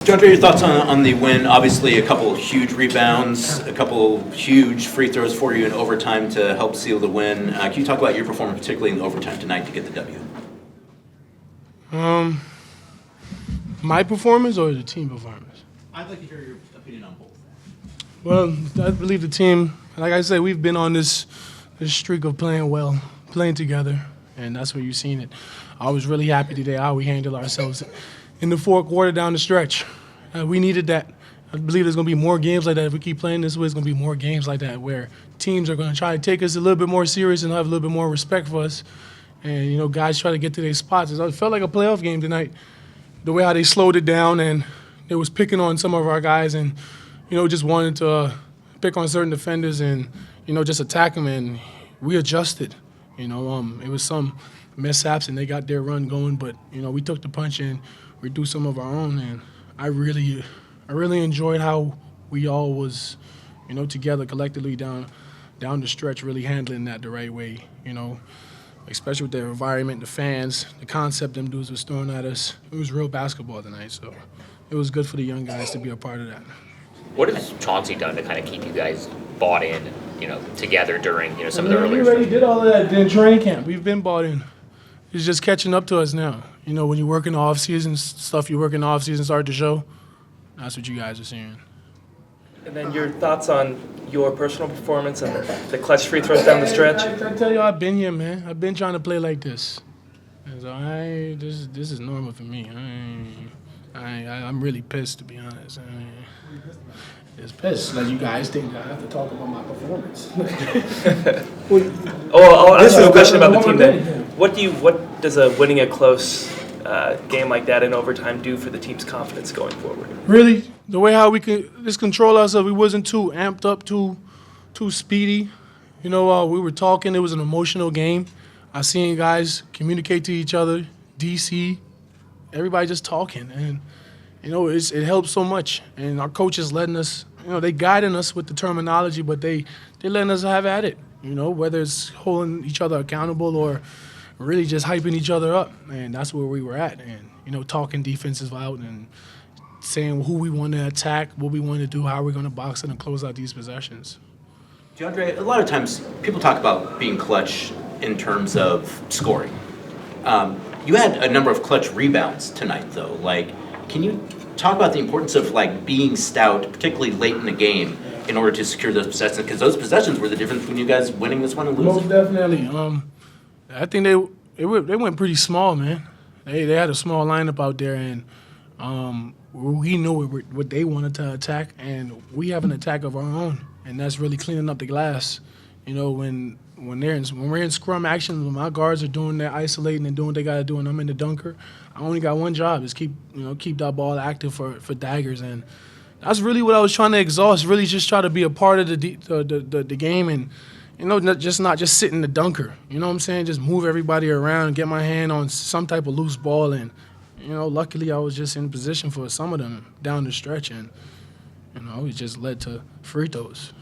Deandre, your thoughts on the win? Obviously, a couple huge rebounds, a couple huge free throws for you in overtime to help seal the win. Can you talk about your performance, particularly in overtime tonight, to get the W? My performance or the team performance? I'd like to hear your opinion on both. Well, I believe the team, like I said, we've been on this streak of playing well, playing together, and that's where you've seen it. I was really happy today how we handled ourselves in the fourth quarter down the stretch. We needed that. I believe there's going to be more games like that. If we keep playing this way, there's going to be more games like that where teams are going to try to take us a little bit more serious and have a little bit more respect for us. And, guys try to get to their spots. It felt like a playoff game tonight, the way how they slowed it down and they was picking on some of our guys and, just wanted to pick on certain defenders and, just attack them. And we adjusted. It was some mishaps and they got their run going, but, we took the punch and reduced some of our own. And I really enjoyed how we all was, together collectively down the stretch, really handling that the right way, especially with the environment, the fans, the concept them dudes was throwing at us. It was real basketball tonight, so it was good for the young guys to be a part of that. What has Chauncey done to kind of keep you guys bought in, together during, some of the earlier We already did all of that in training camp. We've been bought in. It's just catching up to us now. When you work in the off-season, stuff you work in the off-season start to show, that's what you guys are seeing. And then your thoughts on your personal performance and the clutch free throws down the stretch? I tell you, I've been here, man. I've been trying to play like this. And so this is normal for me. I'm really pissed, to be honest. It's pissed that you guys think I have to talk about my performance. I'll ask you a question about the team then. What does winning a close game like that in overtime do for the team's confidence going forward? Really, the way how we can just control ourselves, we wasn't too amped up, too speedy. We were talking. It was an emotional game. I seen guys communicate to each other, DC, everybody just talking, and it helps so much. And our coaches letting us, they guiding us with the terminology, but they letting us have at it. Whether it's holding each other accountable or really just hyping each other up, and that's where we were at. And talking defenses out and saying who we want to attack, what we want to do, how we're going to box it and close out these possessions. Deandre, a lot of times people talk about being clutch in terms of scoring. You had a number of clutch rebounds tonight, though. Can you talk about the importance of being stout, particularly late in the game, in order to secure those possessions? Because those possessions were the difference between you guys winning this one and losing. Most definitely. I think they went pretty small, man. They had a small lineup out there, and we knew what they wanted to attack, and we have an attack of our own, and that's really cleaning up the glass. When we're in scrum action, when my guards are doing their isolating and doing what they got to do, and I'm in the dunker, I only got one job: is keep that ball active for daggers, and that's really what I was trying to exhaust. Really, just try to be a part of the game, and not just sit in the dunker. You know what I'm saying? Just move everybody around, get my hand on some type of loose ball, and luckily I was just in position for some of them down the stretch, and it just led to free throws.